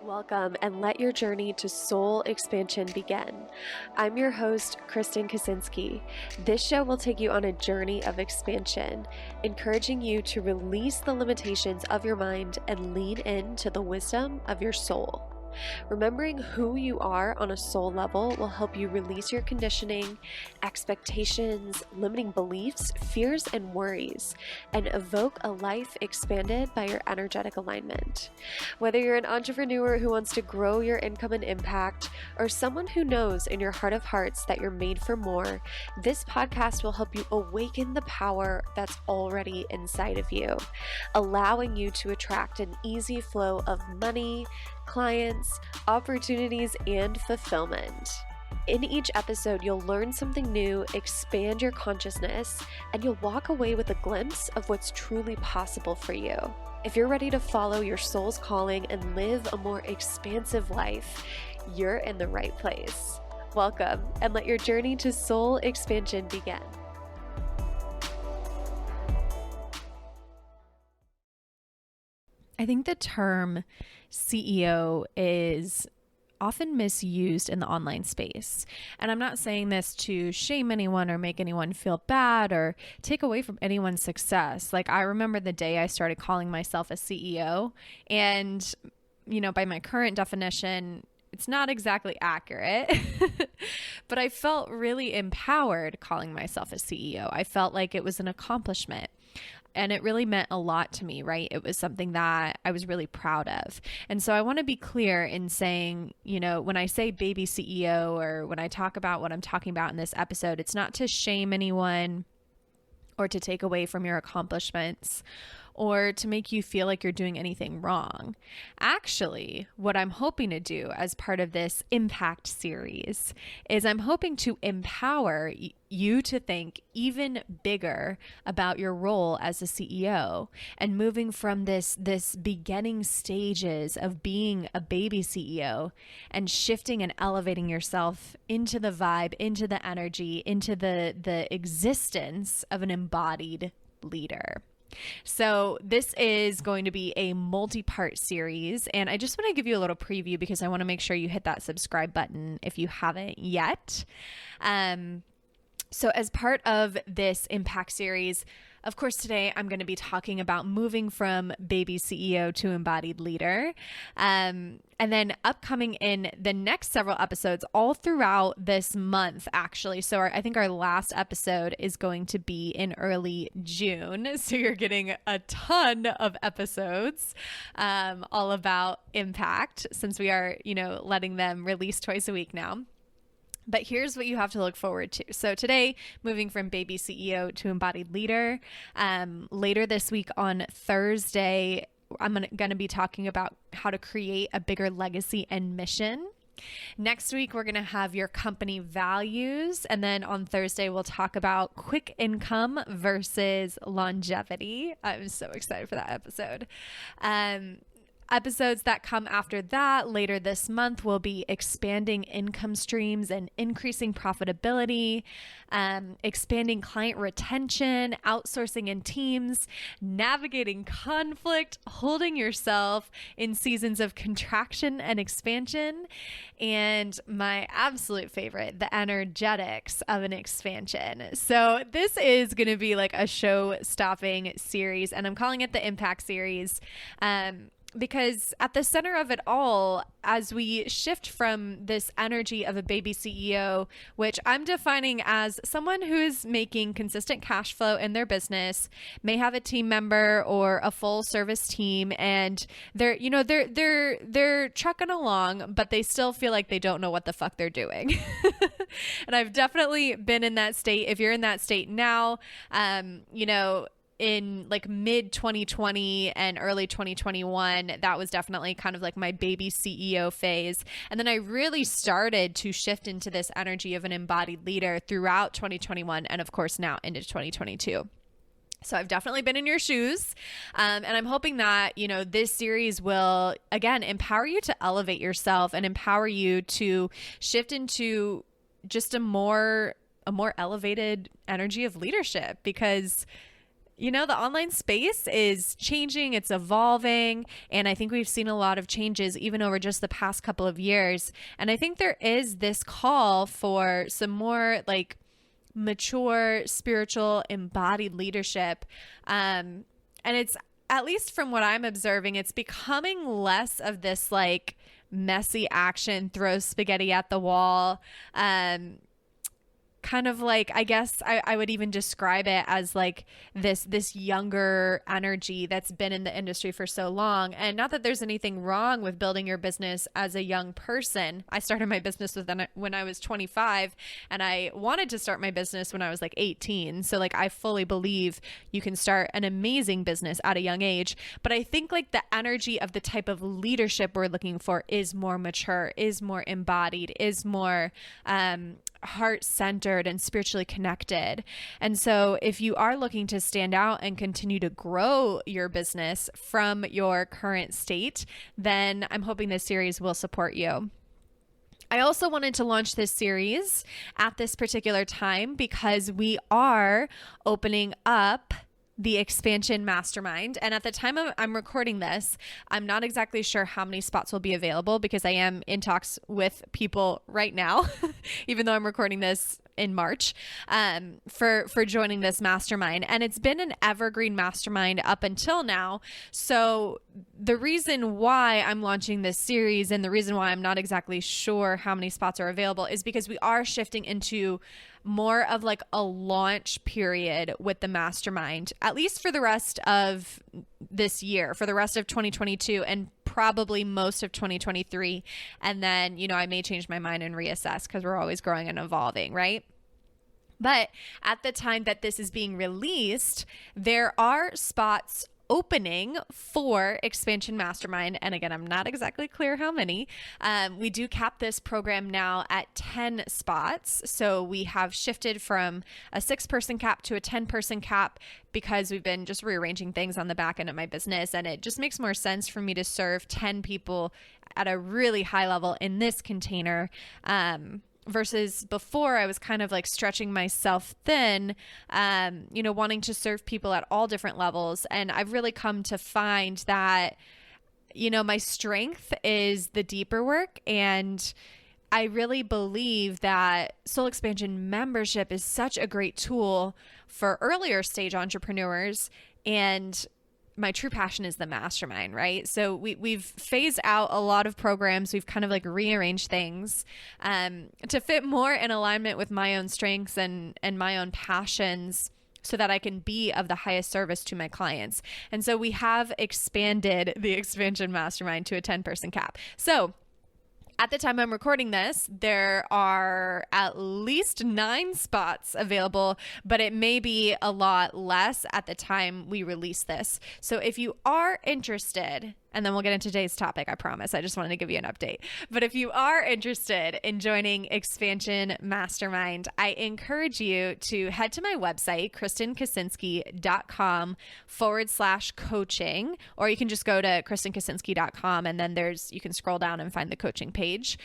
Welcome and let your journey to soul expansion begin. I'm your host, Kristen Kaczynski. This show will take you on a journey of expansion, encouraging you to release the limitations of your mind and lean into the wisdom of your soul. Remembering who you are on a soul level will help you release your conditioning, expectations, limiting beliefs, fears, and worries, and evoke a life expanded by your energetic alignment. Whether you're an entrepreneur who wants to grow your income and impact, or someone who knows in your heart of hearts that you're made for more, this podcast will help you awaken the power that's already inside of you, allowing you to attract an easy flow of money, clients, opportunities, and fulfillment. In each episode, you'll learn something new, expand your consciousness, and you'll walk away with a glimpse of what's truly possible for you. If you're ready to follow your soul's calling and live a more expansive life, you're in the right place. Welcome, and let your journey to soul expansion begin. I think the term CEO is often misused in the online space. And I'm not saying this to shame anyone or make anyone feel bad or take away from anyone's success. Like, I remember the day I started calling myself a CEO, and, by my current definition, it's not exactly accurate, but I felt really empowered calling myself a CEO. I felt like it was an accomplishment. And it really meant a lot to me, right? It was something that I was really proud of. And so I want to be clear in saying, when I say baby CEO or when I talk about what I'm talking about in this episode, it's not to shame anyone or to take away from your accomplishments or to make you feel like you're doing anything wrong. Actually, what I'm hoping to do as part of this impact series is I'm hoping to empower you to think even bigger about your role as a CEO and moving from this beginning stages of being a baby CEO and shifting and elevating yourself into the vibe, into the energy, into the existence of an embodied leader. So this is going to be a multi-part series, and I just want to give you a little preview because I want to make sure you hit that subscribe button if you haven't yet. So as part of this impact series, of course, today I'm going to be talking about moving from baby CEO to embodied leader. And then upcoming in the next several episodes all throughout this month, actually. So I think our last episode is going to be in early June. So you're getting a ton of episodes all about impact since we are, letting them release twice a week now. But here's what you have to look forward to. So today, moving from baby CEO to embodied leader. Later this week on Thursday, I'm going to be talking about how to create a bigger legacy and mission. Next week, we're going to have your company values. And then on Thursday, we'll talk about quick income versus longevity. I'm so excited for that episode. Episodes that come after that later this month will be expanding income streams and increasing profitability, expanding client retention, outsourcing in teams, navigating conflict, holding yourself in seasons of contraction and expansion, and my absolute favorite, the energetics of an expansion. So this is going to be like a show-stopping series, and I'm calling it the Impact Series. Because at the center of it all, as we shift from this energy of a baby CEO, which I'm defining as someone who is making consistent cash flow in their business, may have a team member or a full service team, and they're trucking along, but they still feel like they don't know what the fuck they're doing. And I've definitely been in that state. If you're in that state now, in like mid 2020 and early 2021, that was definitely kind of like my baby CEO phase. And then I really started to shift into this energy of an embodied leader throughout 2021 and of course now into 2022. So I've definitely been in your shoes. And I'm hoping that, this series will, again, empower you to elevate yourself and empower you to shift into just a more elevated energy of leadership, because the online space is changing, it's evolving, and I think we've seen a lot of changes even over just the past couple of years. And I think there is this call for some more like mature, spiritual, embodied leadership. And it's, at least from what I'm observing, it's becoming less of this like messy action, throw spaghetti at the wall, kind of like, I guess I would even describe it as like this younger energy that's been in the industry for so long. And not that there's anything wrong with building your business as a young person. I started my business when I was 25, and I wanted to start my business when I was like 18. So like, I fully believe you can start an amazing business at a young age. But I think like the energy of the type of leadership we're looking for is more mature, is more embodied, is more heart-centered and spiritually connected. And so if you are looking to stand out and continue to grow your business from your current state, then I'm hoping this series will support you. I also wanted to launch this series at this particular time because we are opening up the Expansion Mastermind. And at the time I'm recording this, I'm not exactly sure how many spots will be available because I am in talks with people right now, even though I'm recording this in March, for joining this mastermind. And it's been an evergreen mastermind up until now. So the reason why I'm launching this series and the reason why I'm not exactly sure how many spots are available is because we are shifting into more of like a launch period with the mastermind, at least for the rest of this year, for the rest of 2022 and probably most of 2023. And then, I may change my mind and reassess because we're always growing and evolving, right? But at the time that this is being released, there are spots opening for Expansion Mastermind. And again, I'm not exactly clear how many. We do cap this program now at 10 spots. So we have shifted from a 6-person cap to a 10-person cap because we've been just rearranging things on the back end of my business. And it just makes more sense for me to serve 10 people at a really high level in this container. Versus before, I was kind of like stretching myself thin, wanting to serve people at all different levels. And I've really come to find that, my strength is the deeper work. And I really believe that Soul Expansion membership is such a great tool for earlier stage entrepreneurs. And my true passion is the mastermind, right? So we've phased out a lot of programs. We've kind of like rearranged things to fit more in alignment with my own strengths and my own passions so that I can be of the highest service to my clients. And so we have expanded the Expansion Mastermind to a 10-person cap. So at the time I'm recording this, there are at least 9 spots available, but it may be a lot less at the time we release this. So if you are interested, and then we'll get into today's topic, I promise. I just wanted to give you an update. But if you are interested in joining Expansion Mastermind, I encourage you to head to my website, KristenKaczynski.com/coaching, or you can just go to KristenKaczynski.com and then you can scroll down and find the coaching page.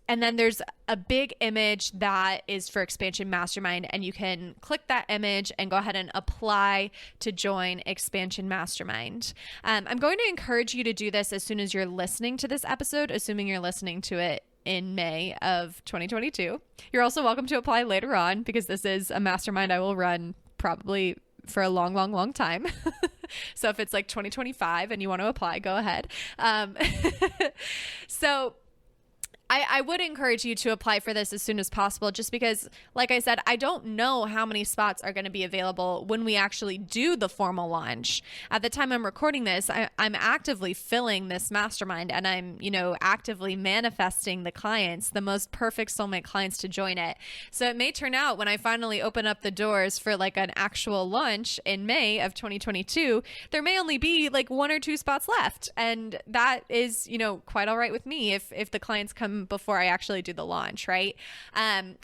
And then there's a big image that is for Expansion Mastermind, and you can click that image and go ahead and apply to join Expansion Mastermind. I'm going to encourage you to do this as soon as you're listening to this episode, assuming you're listening to it in May of 2022. You're also welcome to apply later on because this is a mastermind I will run probably for a long, long, long time. So if it's like 2025 and you want to apply, go ahead. So I would encourage you to apply for this as soon as possible, just because, like I said, I don't know how many spots are going to be available when we actually do the formal launch. At the time I'm recording this, I'm actively filling this mastermind, and I'm, actively manifesting the clients, the most perfect soulmate clients to join it. So it may turn out when I finally open up the doors for like an actual launch in May of 2022, there may only be like 1 or 2 spots left. And that is, quite all right with me if the clients come them before I actually do the launch, right?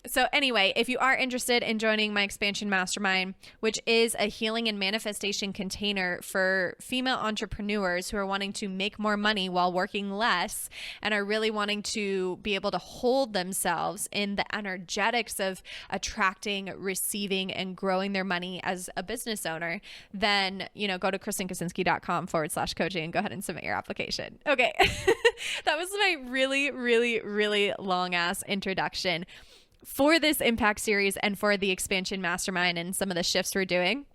So anyway, if you are interested in joining my expansion mastermind, which is a healing and manifestation container for female entrepreneurs who are wanting to make more money while working less and are really wanting to be able to hold themselves in the energetics of attracting, receiving, and growing their money as a business owner, then, go to KristenKaczynski.com/coaching and go ahead and submit your application. Okay. That was my really, really, really long ass introduction for this impact series and for the expansion mastermind and some of the shifts we're doing.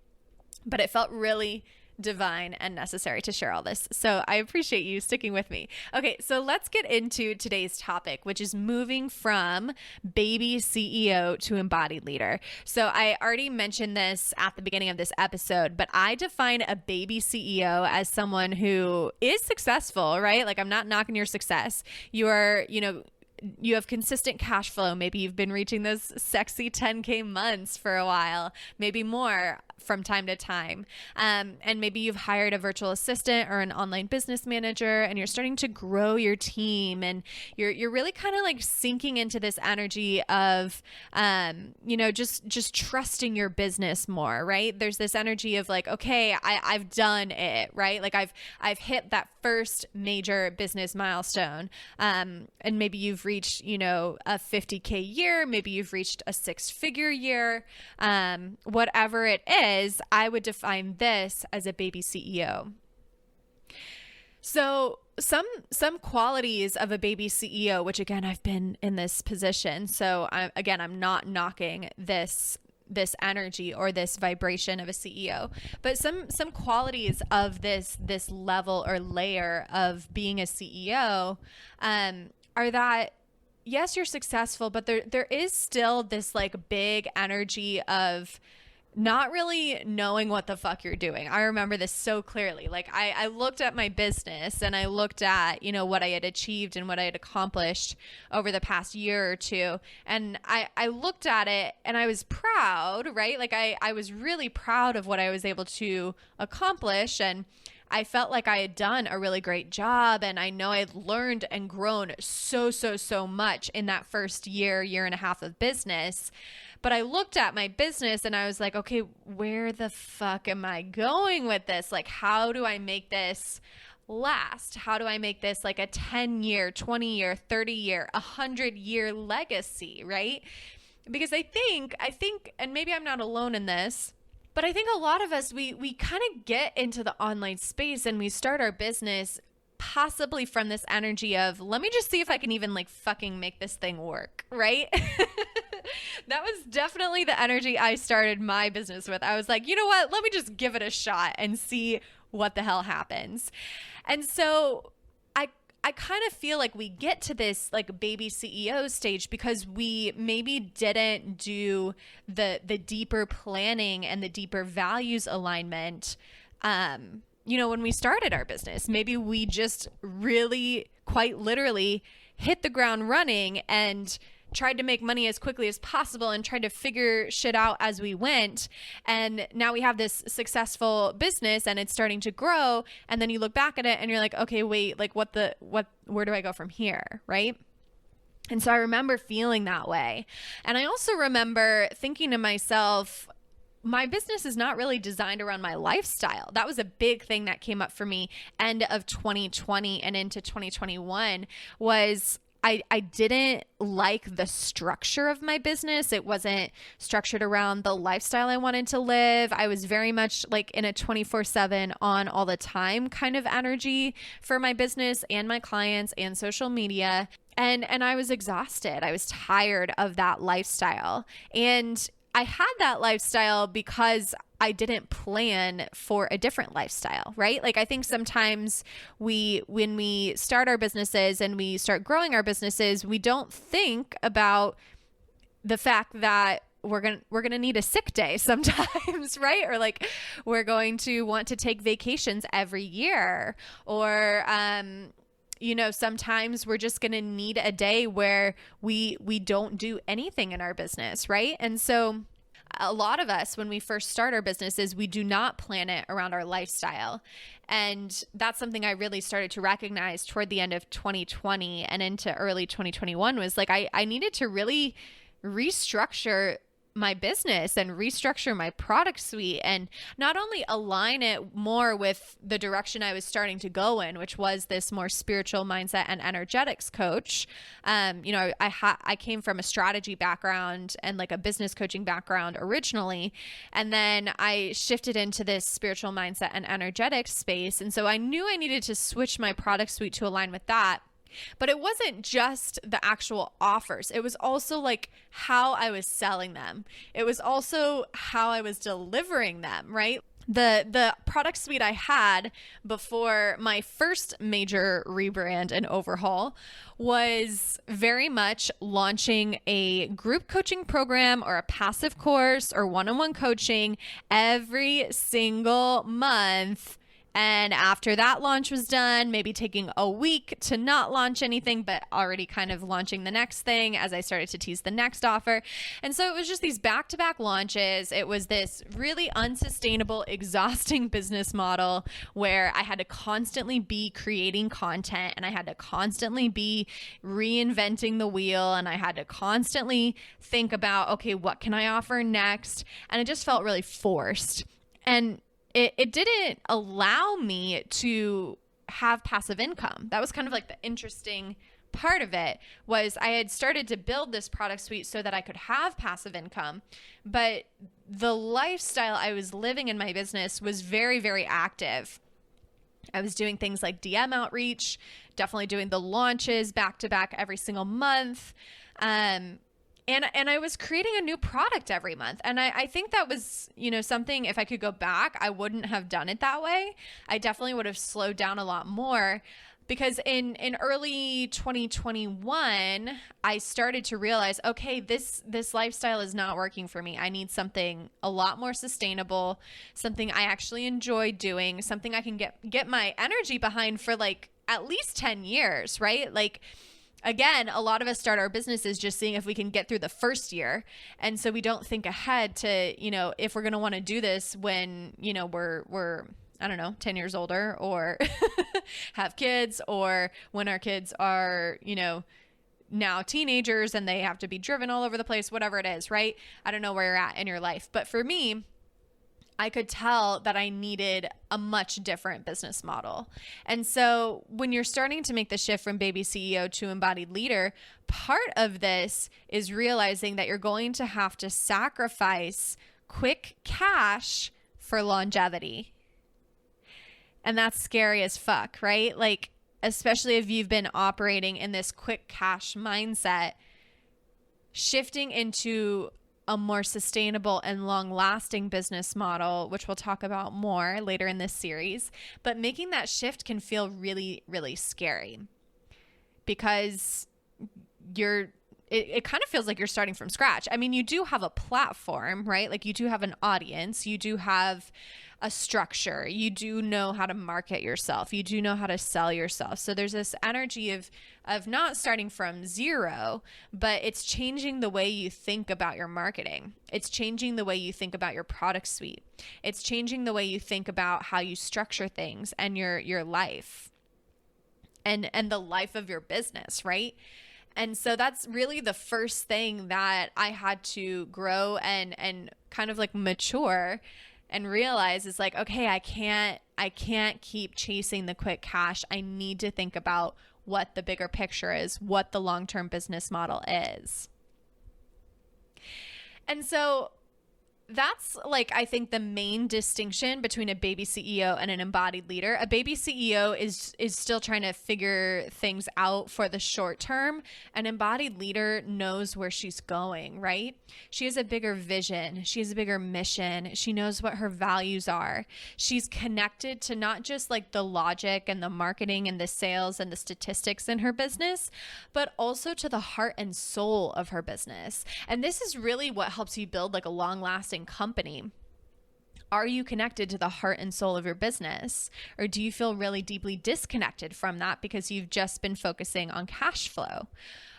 But it felt really divine and necessary to share all this. So I appreciate you sticking with me. Okay, so let's get into today's topic, which is moving from baby CEO to embodied leader. So I already mentioned this at the beginning of this episode, but I define a baby CEO as someone who is successful, right? Like, I'm not knocking your success. You are, you have consistent cash flow. Maybe you've been reaching those sexy 10K months for a while, maybe more from time to time. And maybe you've hired a virtual assistant or an online business manager, and you're starting to grow your team, and you're really kind of like sinking into this energy of, just trusting your business more, right? There's this energy of like, okay, I've done it, right? Like I've hit that first major business milestone. And maybe you've reached, a 50K year, maybe you've reached a 6-figure year, whatever it is, I would define this as a baby CEO. So some qualities of a baby CEO, which again, I've been in this position. So I'm not knocking this energy or this vibration of a CEO, but some qualities of this level or layer of being a CEO are that, yes, you're successful, but there is still this like big energy of not really knowing what the fuck you're doing. I remember this so clearly. Like I looked at my business and I looked at, what I had achieved and what I had accomplished over the past year or two. And I looked at it and I was proud, right? Like I was really proud of what I was able to accomplish. And I felt like I had done a really great job, and I know I'd learned and grown so much in that first year and a half of business. But I looked at my business and I was like, okay, where the fuck am I going with this? Like, how do I make this last? How do I make this like a 10-year, 20-year, 30-year, 100-year legacy, right? Because I think, and maybe I'm not alone in this, but I think a lot of us, we kind of get into the online space and we start our business possibly from this energy of, let me just see if I can even like fucking make this thing work, right? That was definitely the energy I started my business with. I was like, you know what? Let me just give it a shot and see what the hell happens. And so I kind of feel like we get to this like baby CEO stage because we maybe didn't do the deeper planning and the deeper values alignment, when we started our business. Maybe we just really quite literally hit the ground running and tried to make money as quickly as possible and tried to figure shit out as we went. And now we have this successful business and it's starting to grow. And then you look back at it and you're like, okay, wait, like where do I go from here? Right? And so I remember feeling that way. And I also remember thinking to myself, my business is not really designed around my lifestyle. That was a big thing that came up for me end of 2020 and into 2021 was I didn't like the structure of my business. It wasn't structured around the lifestyle I wanted to live. I was very much like in a 24/7 on all the time kind of energy for my business and my clients and social media. And I was exhausted. I was tired of that lifestyle. And I had that lifestyle because I didn't plan for a different lifestyle, right? Like I think sometimes when we start our businesses and we start growing our businesses, we don't think about the fact that we're going to need a sick day sometimes, right? Or like we're going to want to take vacations every year, or sometimes we're just going to need a day where we don't do anything in our business, right? And so a lot of us, when we first start our businesses, we do not plan it around our lifestyle. And that's something I really started to recognize toward the end of 2020 and into early 2021 was like, I needed to really restructure my business and restructure my product suite and not only align it more with the direction I was starting to go in, which was this more spiritual mindset and energetics coach. I came from a strategy background and like a business coaching background originally. And then I shifted into this spiritual mindset and energetics space. And so I knew I needed to switch my product suite to align with that. But it wasn't just the actual offers. It was also like how I was selling them. It was also how I was delivering them, right? The product suite I had before my first major rebrand and overhaul was very much launching a group coaching program or a passive course or one-on-one coaching every single month. And after that launch was done, maybe taking a week to not launch anything, but already kind of launching the next thing as I started to tease the next offer. And so it was just these back-to-back launches. It was this really unsustainable, exhausting business model where I had to constantly be creating content and I had to constantly be reinventing the wheel and I had to constantly think about, okay, what can I offer next? And it just felt really forced. And it didn't allow me to have passive income. That was kind of like the interesting part of it was I had started to build this product suite so that I could have passive income, but the lifestyle I was living in my business was very, very active. I was doing things like DM outreach, definitely doing the launches back to back every single month. And I was creating a new product every month. And I think that was, something, if I could go back, I wouldn't have done it that way. I definitely would have slowed down a lot more because in early 2021, I started to realize, okay, this lifestyle is not working for me. I need something a lot more sustainable, something I actually enjoy doing, something I can get my energy behind for like at least 10 years, right? Like, again, a lot of us start our businesses just seeing if we can get through the first year. And so we don't think ahead to, if we're going to want to do this when, we're, I don't know, 10 years older or have kids or when our kids are, now teenagers and they have to be driven all over the place, whatever it is, right? I don't know where you're at in your life. But for me, I could tell that I needed a much different business model. And so when you're starting to make the shift from baby CEO to embodied leader, part of this is realizing that you're going to have to sacrifice quick cash for longevity. And that's scary as fuck, right? Like, especially if you've been operating in this quick cash mindset, shifting into a more sustainable and long-lasting business model, which we'll talk about more later in this series. But making that shift can feel really, really scary because it kind of feels like you're starting from scratch. I mean, you do have a platform, right? Like you do have an audience, you do have a structure, you do know how to market yourself, you do know how to sell yourself. So there's this energy of not starting from zero, but it's changing the way you think about your marketing. It's changing the way you think about your product suite. It's changing the way you think about how you structure things and your life and the life of your business, right? And so that's really the first thing that I had to grow and kind of like mature and realize is like, okay, I can't keep chasing the quick cash. I need to think about what the bigger picture is, what the long-term business model is. And so that's like, I think the main distinction between a baby CEO and an embodied leader. A baby CEO is still trying to figure things out for the short term. An embodied leader knows where she's going, right? She has a bigger vision. She has a bigger mission. She knows what her values are. She's connected to not just like the logic and the marketing and the sales and the statistics in her business, but also to the heart and soul of her business. And this is really what helps you build like a long-lasting company. Are you connected to the heart and soul of your business? Or do you feel really deeply disconnected from that because you've just been focusing on cash flow?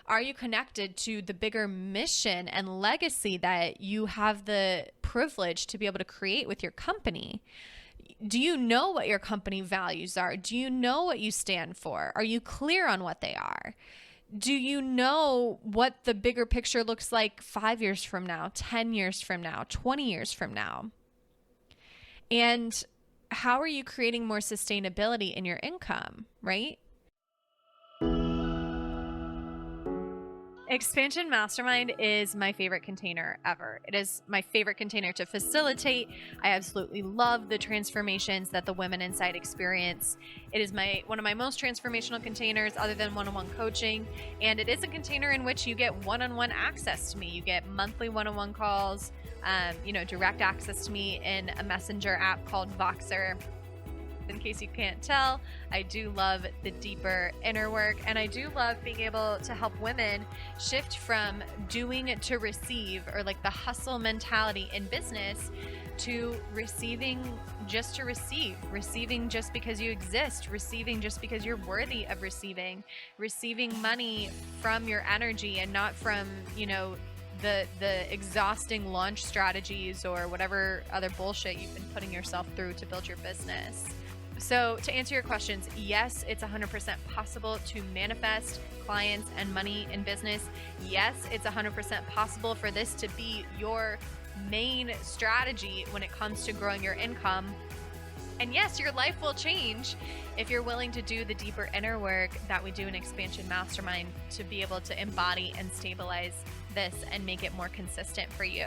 Are you connected to the bigger mission and legacy that you have the privilege to be able to create with your company? Do you know what your company values are? Do you know what you stand for? Are you clear on what they are? Do you know what the bigger picture looks like 5 years from now, 10 years from now, 20 years from now? And how are you creating more sustainability in your income, right? Expansion Mastermind is my favorite container ever. It is my favorite container to facilitate. I absolutely love the transformations that the women inside experience. It is one of my most transformational containers other than one-on-one coaching. And it is a container in which you get one-on-one access to me. You get monthly one-on-one calls, direct access to me in a messenger app called Voxer. In case you can't tell, I do love the deeper inner work, and I do love being able to help women shift from doing to receive, or like the hustle mentality in business, to receiving just to receive, receiving just because you exist, receiving just because you're worthy of receiving money from your energy and not from, the exhausting launch strategies or whatever other bullshit you've been putting yourself through to build your business. So to answer your questions, yes, it's 100% possible to manifest clients and money in business. Yes, it's 100% possible for this to be your main strategy when it comes to growing your income. And yes, your life will change if you're willing to do the deeper inner work that we do in Expansion Mastermind to be able to embody and stabilize this and make it more consistent for you.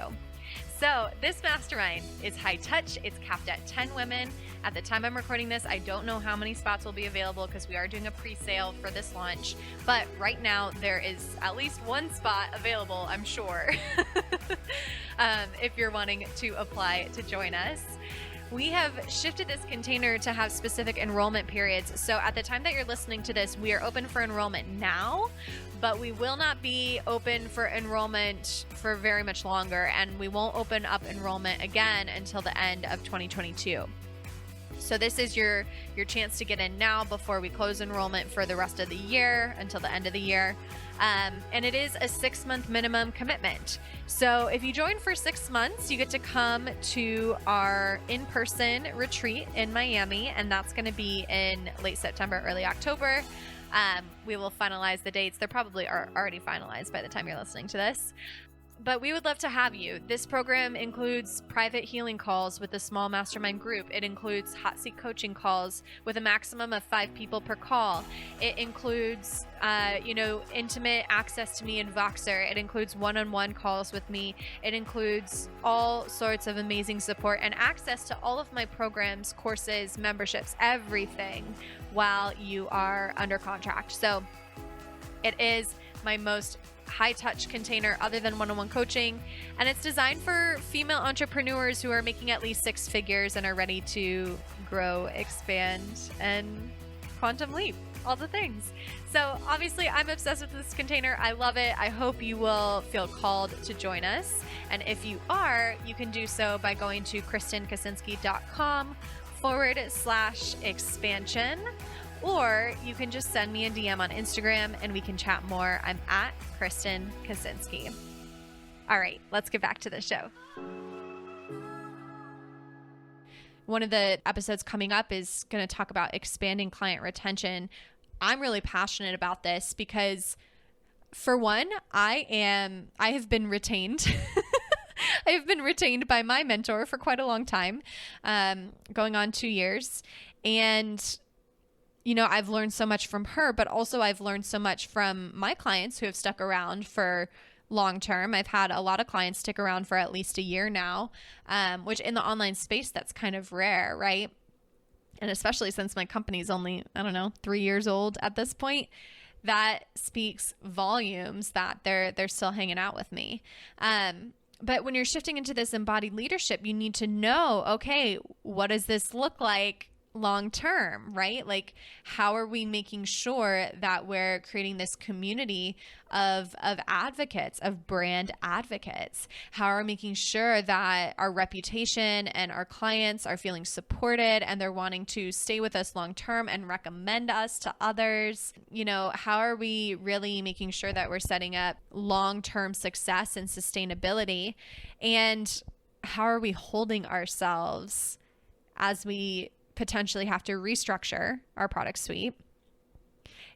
So this mastermind is high touch. It's capped at 10 women. At the time I'm recording this, I don't know how many spots will be available because we are doing a pre-sale for this launch. But right now there is at least one spot available, I'm sure, if you're wanting to apply to join us. We have shifted this container to have specific enrollment periods. So at the time that you're listening to this, we are open for enrollment now, but we will not be open for enrollment for very much longer, and we won't open up enrollment again until the end of 2022. So this is your chance to get in now before we close enrollment for the rest of the year until the end of the year. And it is a 6-month minimum commitment. So if you join for 6 months, you get to come to our in-person retreat in Miami, and that's going to be in late September, early October. We will finalize the dates. They probably are already finalized by the time you're listening to this. But we would love to have you. This program includes private healing calls with a small mastermind group. It includes hot seat coaching calls with a maximum of 5 people per call. It includes, intimate access to me in Voxer. It includes one-on-one calls with me. It includes all sorts of amazing support and access to all of my programs, courses, memberships, everything while you are under contract. So it is my most high-touch container other than one-on-one coaching, and it's designed for female entrepreneurs who are making at least 6 figures and are ready to grow, expand, and quantum leap, all the things. So obviously I'm obsessed with this container. I love it. I hope you will feel called to join us, and if you are, you can do so by going to KristenKaczynski.com/expansion. Or you can just send me a DM on Instagram and we can chat more. I'm at Kristen Kaczynski. All right, let's get back to the show. One of the episodes coming up is going to talk about expanding client retention. I'm really passionate about this because, for one, I have been retained. I have been retained by my mentor for quite a long time, going on 2 years. And I've learned so much from her, but also I've learned so much from my clients who have stuck around for long term. I've had a lot of clients stick around for at least a year now, which in the online space, that's kind of rare, right? And especially since my company's only, 3 years old at this point, that speaks volumes that they're still hanging out with me. But when you're shifting into this embodied leadership, you need to know, okay, what does this look like long term, right? Like, how are we making sure that we're creating this community of advocates, of brand advocates? How are we making sure that our reputation and our clients are feeling supported and they're wanting to stay with us long term and recommend us to others? You know, how are we really making sure that we're setting up long-term success and sustainability? And how are we holding ourselves as we potentially have to restructure our product suite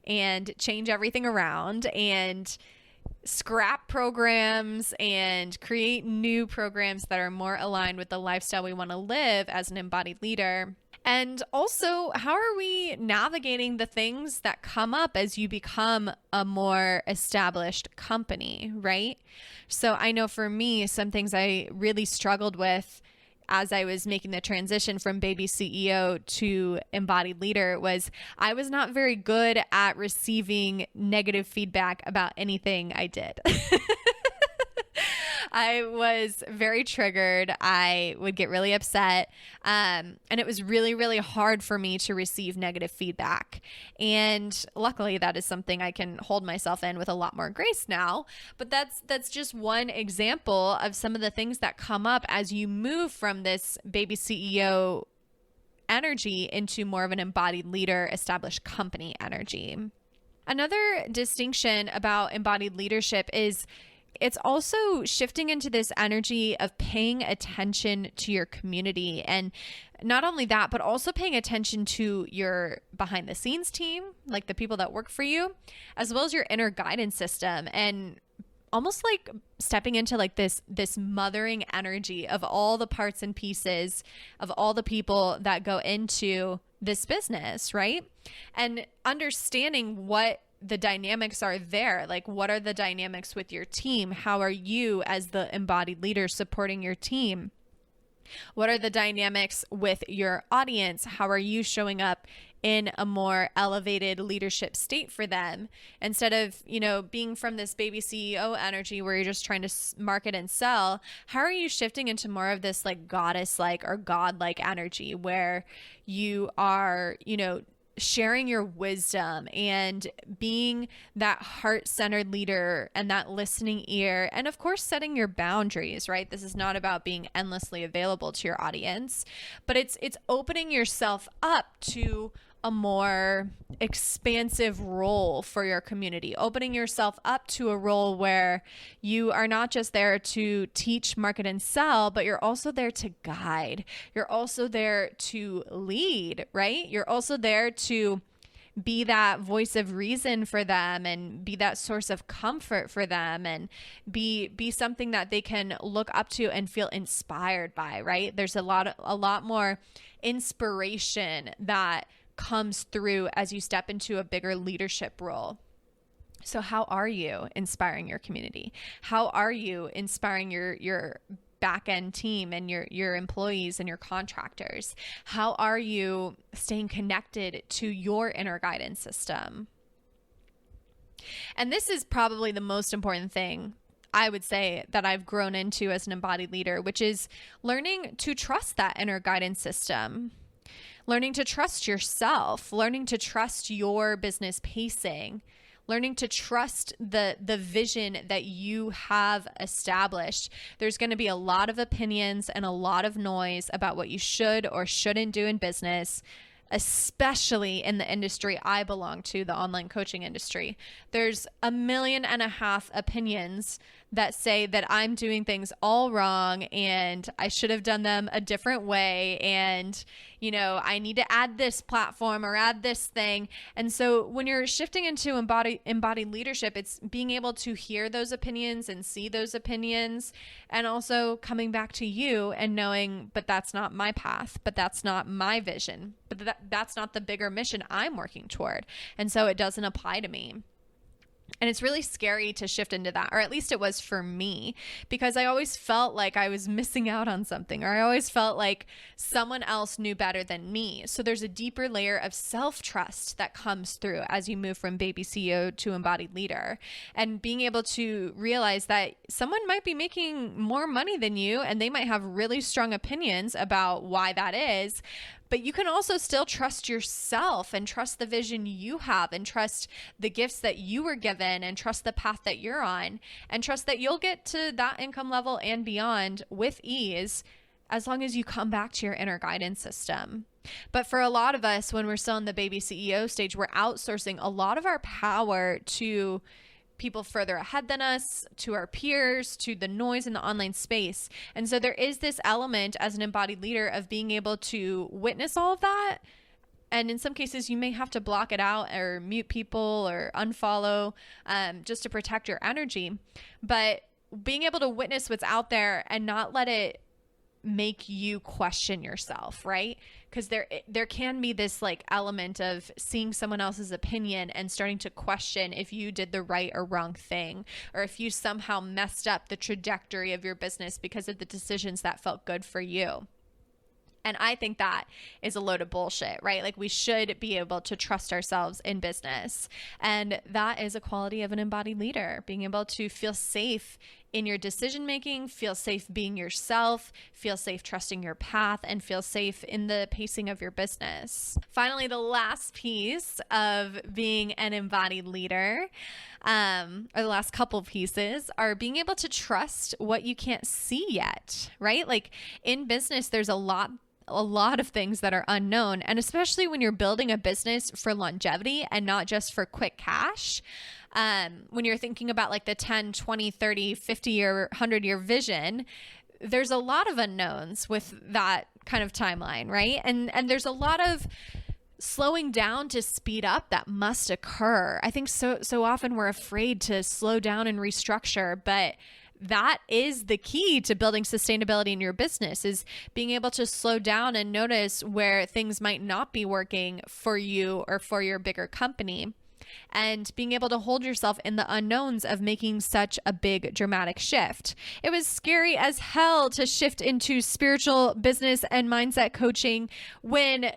and change everything around and scrap programs and create new programs that are more aligned with the lifestyle we want to live as an embodied leader? And also, how are we navigating the things that come up as you become a more established company, right? So I know for me, some things I really struggled with as I was making the transition from baby CEO to embodied leader was I was not very good at receiving negative feedback about anything I did. I was very triggered. I would get really upset. And it was really, really hard for me to receive negative feedback. And luckily, that is something I can hold myself in with a lot more grace now. But that's just one example of some of the things that come up as you move from this baby CEO energy into more of an embodied leader, established company energy. Another distinction about embodied leadership is it's also shifting into this energy of paying attention to your community. And not only that, but also paying attention to your behind the scenes team, like the people that work for you, as well as your inner guidance system, and almost like stepping into like this mothering energy of all the parts and pieces of all the people that go into this business, right? And understanding what the dynamics are there. Like, what are the dynamics with your team? How are you as the embodied leader supporting your team? What are the dynamics with your audience? How are you showing up in a more elevated leadership state for them, instead of, you know, being from this baby CEO energy where you're just trying to market and sell? How are you shifting into more of this like goddess like or god-like energy where you are, you know, sharing your wisdom and being that heart-centered leader and that listening ear, and of course setting your boundaries, right? This is not about being endlessly available to your audience, but it's opening yourself up to a more expansive role for your community, opening yourself up to a role where you are not just there to teach, market, and sell, but you're also there to guide. You're also there to lead, right? You're also there to be that voice of reason for them and be that source of comfort for them and be something that they can look up to and feel inspired by, right? There's a lot more inspiration that comes through as you step into a bigger leadership role. So how are you inspiring your community? How are you inspiring your back-end team and your employees and your contractors? How are you staying connected to your inner guidance system? And this is probably the most important thing I would say that I've grown into as an embodied leader, which is learning to trust that inner guidance system. Learning to trust yourself, learning to trust your business pacing, learning to trust the vision that you have established. There's going to be a lot of opinions and a lot of noise about what you should or shouldn't do in business, especially in the industry I belong to, the online coaching industry. There's 1.5 million opinions that say that I'm doing things all wrong and I should have done them a different way. And, you know, I need to add this platform or add this thing. And so when you're shifting into embodied leadership, it's being able to hear those opinions and see those opinions, and also coming back to you and knowing, but that's not my path, but that's not my vision, but that's not the bigger mission I'm working toward. And so it doesn't apply to me. And it's really scary to shift into that, or at least it was for me, because I always felt like I was missing out on something, or I always felt like someone else knew better than me. So there's a deeper layer of self-trust that comes through as you move from baby CEO to embodied leader, and being able to realize that someone might be making more money than you, and they might have really strong opinions about why that is. But you can also still trust yourself and trust the vision you have and trust the gifts that you were given and trust the path that you're on and trust that you'll get to that income level and beyond with ease as long as you come back to your inner guidance system. But for a lot of us, when we're still in the baby CEO stage, we're outsourcing a lot of our power to people further ahead than us, to our peers, to the noise in the online space. And so there is this element as an embodied leader of being able to witness all of that. And in some cases, you may have to block it out or mute people or unfollow just to protect your energy. But being able to witness what's out there and not let it make you question yourself, right? Because there can be this like element of seeing someone else's opinion and starting to question if you did the right or wrong thing, or if you somehow messed up the trajectory of your business because of the decisions that felt good for you. And I think that is a load of bullshit, right? Like we should be able to trust ourselves in business. And that is a quality of an embodied leader, being able to feel safe in your decision making, feel safe being yourself, feel safe trusting your path, and feel safe in the pacing of your business. Finally, the last piece of being an embodied leader, or the last couple pieces, are being able to trust what you can't see yet, right? Like in business, there's a lot of things that are unknown. And especially when you're building a business for longevity and not just for quick cash, when you're thinking about like the 10, 20, 30, 50 year, 100-year vision, there's a lot of unknowns with that kind of timeline, right? And there's a lot of slowing down to speed up that must occur. I think so often we're afraid to slow down and restructure, but that is the key to building sustainability in your business, is being able to slow down and notice where things might not be working for you or for your bigger company, and being able to hold yourself in the unknowns of making such a big dramatic shift. It was scary as hell to shift into spiritual business and mindset coaching when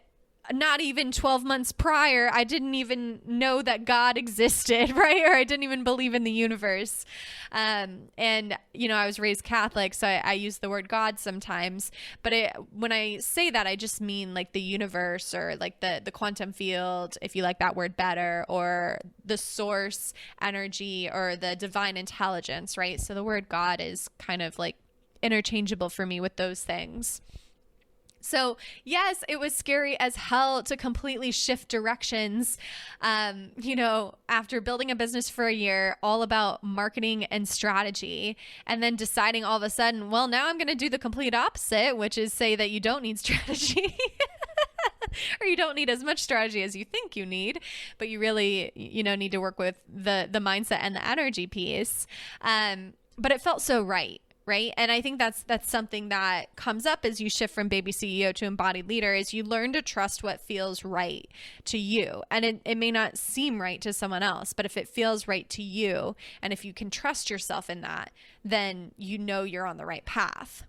not even 12 months prior, I didn't even know that God existed, right? Or I didn't even believe in the universe. And, you know, I was raised Catholic, so I use the word God sometimes. But when I say that, I just mean like the universe, or like the quantum field, if you like that word better, or the source energy, or the divine intelligence, right? So the word God is kind of like interchangeable for me with those things. So yes, it was scary as hell to completely shift directions, after building a business for a year, all about marketing and strategy, and then deciding all of a sudden, well, now I'm going to do the complete opposite, which is say that you don't need strategy. Or you don't need as much strategy as you think you need, but you really, need to work with the mindset and the energy piece. But it felt so right. Right. And I think that's something that comes up as you shift from baby CEO to embodied leader, is you learn to trust what feels right to you. And it may not seem right to someone else, but if it feels right to you, and if you can trust yourself in that, then you're on the right path.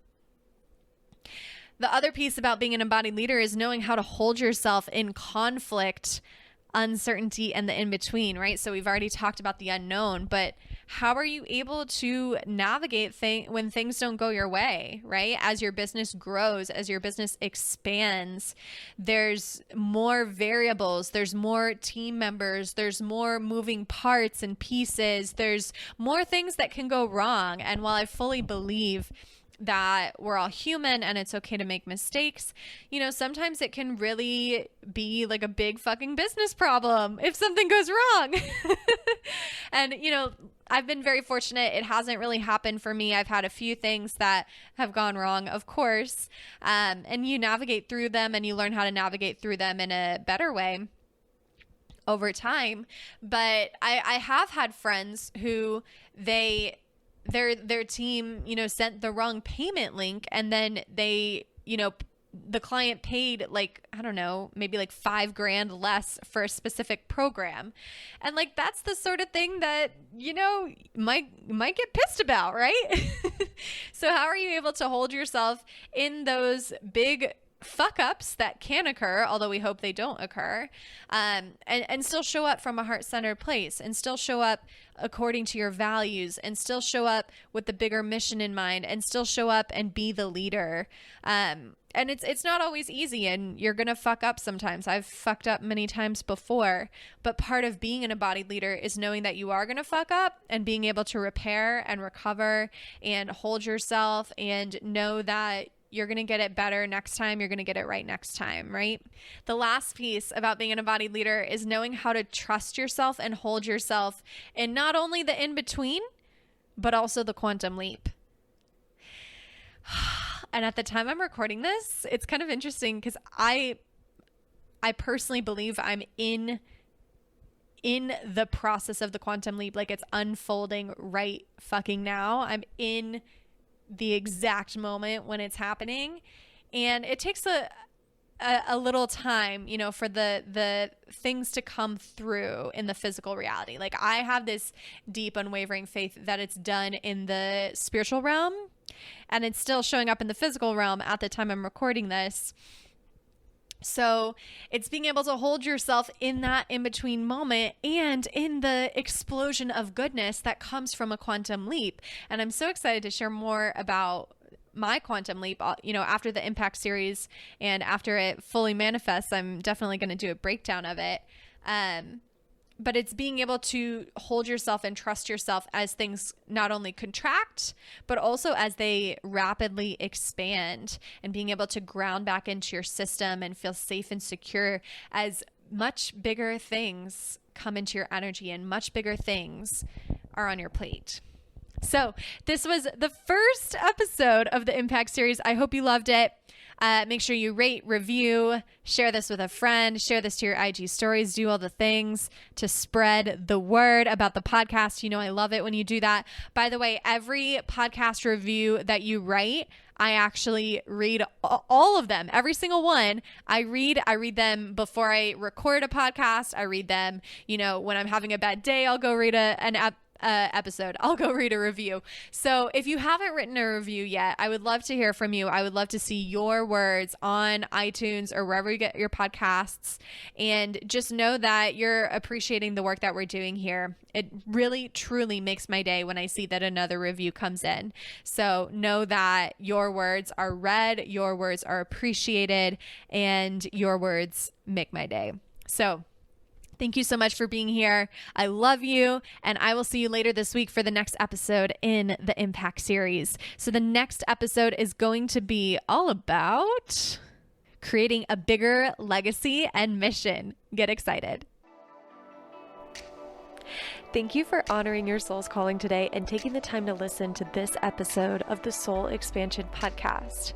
The other piece about being an embodied leader is knowing how to hold yourself in conflict, uncertainty, and the in-between, right? So we've already talked about the unknown, but how are you able to navigate when things don't go your way, right? As your business grows, as your business expands, there's more variables, there's more team members, there's more moving parts and pieces, there's more things that can go wrong. And while I fully believe that we're all human and it's okay to make mistakes, sometimes it can really be like a big fucking business problem if something goes wrong. And, I've been very fortunate. It hasn't really happened for me. I've had a few things that have gone wrong, of course. And you navigate through them and you learn how to navigate through them in a better way over time. But I have had friends who their team, sent the wrong payment link, and then they, the client paid maybe like $5,000 less for a specific program. And like, that's the sort of thing that, might get pissed about, right? So how are you able to hold yourself in those big fuck ups that can occur, although we hope they don't occur, and still show up from a heart-centered place, and still show up according to your values, and still show up with the bigger mission in mind, and still show up and be the leader. And it's not always easy, and you're going to fuck up sometimes. I've fucked up many times before, but part of being an embodied leader is knowing that you are going to fuck up and being able to repair and recover and hold yourself and know that you're going to get it better next time. You're going to get it right next time, right? The last piece about being an embodied leader is knowing how to trust yourself and hold yourself in not only the in-between, but also the quantum leap. And at the time I'm recording this, it's kind of interesting because I personally believe I'm in the process of the quantum leap. Like, it's unfolding right fucking now. I'm in the exact moment when it's happening, and it takes a little time, you know, for the things to come through in the physical reality. Like, I have this deep, unwavering faith that it's done in the spiritual realm, and it's still showing up in the physical realm at the time I'm recording this. So it's being able to hold yourself in that in-between moment and in the explosion of goodness that comes from a quantum leap. And I'm so excited to share more about my quantum leap, you know, after the Impact series and after it fully manifests. I'm definitely going to do a breakdown of it. But it's being able to hold yourself and trust yourself as things not only contract, but also as they rapidly expand, and being able to ground back into your system and feel safe and secure as much bigger things come into your energy and much bigger things are on your plate. So this was the first episode of the Impact series. I hope you loved it. Make sure you rate, review, share this with a friend, share this to your IG stories, do all the things to spread the word about the podcast. You know, I love it when you do that. By the way, every podcast review that you write, I actually read all of them, every single one. I read them before I record a podcast. I read them, you know, when I'm having a bad day, I'll go read an episode. I'll go read a review. So if you haven't written a review yet, I would love to hear from you. I would love to see your words on iTunes or wherever you get your podcasts, and just know that you're appreciating the work that we're doing here. It really, truly makes my day when I see that another review comes in. So know that your words are read, your words are appreciated, and your words make my day. So thank you so much for being here. I love you, and I will see you later this week for the next episode in the Impact series. So the next episode is going to be all about creating a bigger legacy and mission. Get excited. Thank you for honoring your soul's calling today and taking the time to listen to this episode of the Soul Expansion Podcast.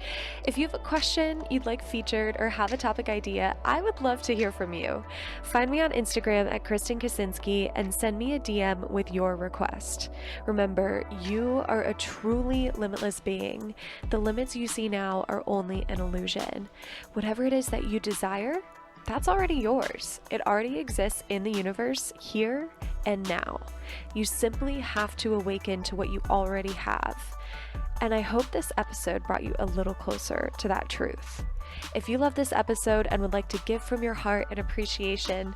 If you have a question you'd like featured or have a topic idea, I would love to hear from you. Find me on Instagram at Kristen Kaczynski and send me a DM with your request. Remember, you are a truly limitless being. The limits you see now are only an illusion. Whatever it is that you desire, that's already yours. It already exists in the universe here and now. You simply have to awaken to what you already have. And I hope this episode brought you a little closer to that truth. If you love this episode and would like to give from your heart in appreciation,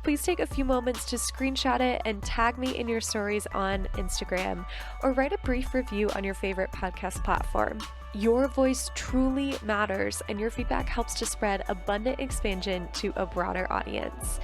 please take a few moments to screenshot it and tag me in your stories on Instagram, or write a brief review on your favorite podcast platform. Your voice truly matters, and your feedback helps to spread abundant expansion to a broader audience.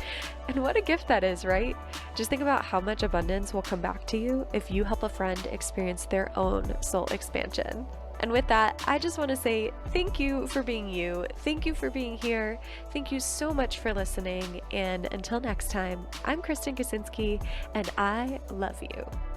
And what a gift that is, right? Just think about how much abundance will come back to you if you help a friend experience their own soul expansion. And with that, I just want to say thank you for being you. Thank you for being here. Thank you so much for listening. And until next time, I'm Kristen Kaczynski, and I love you.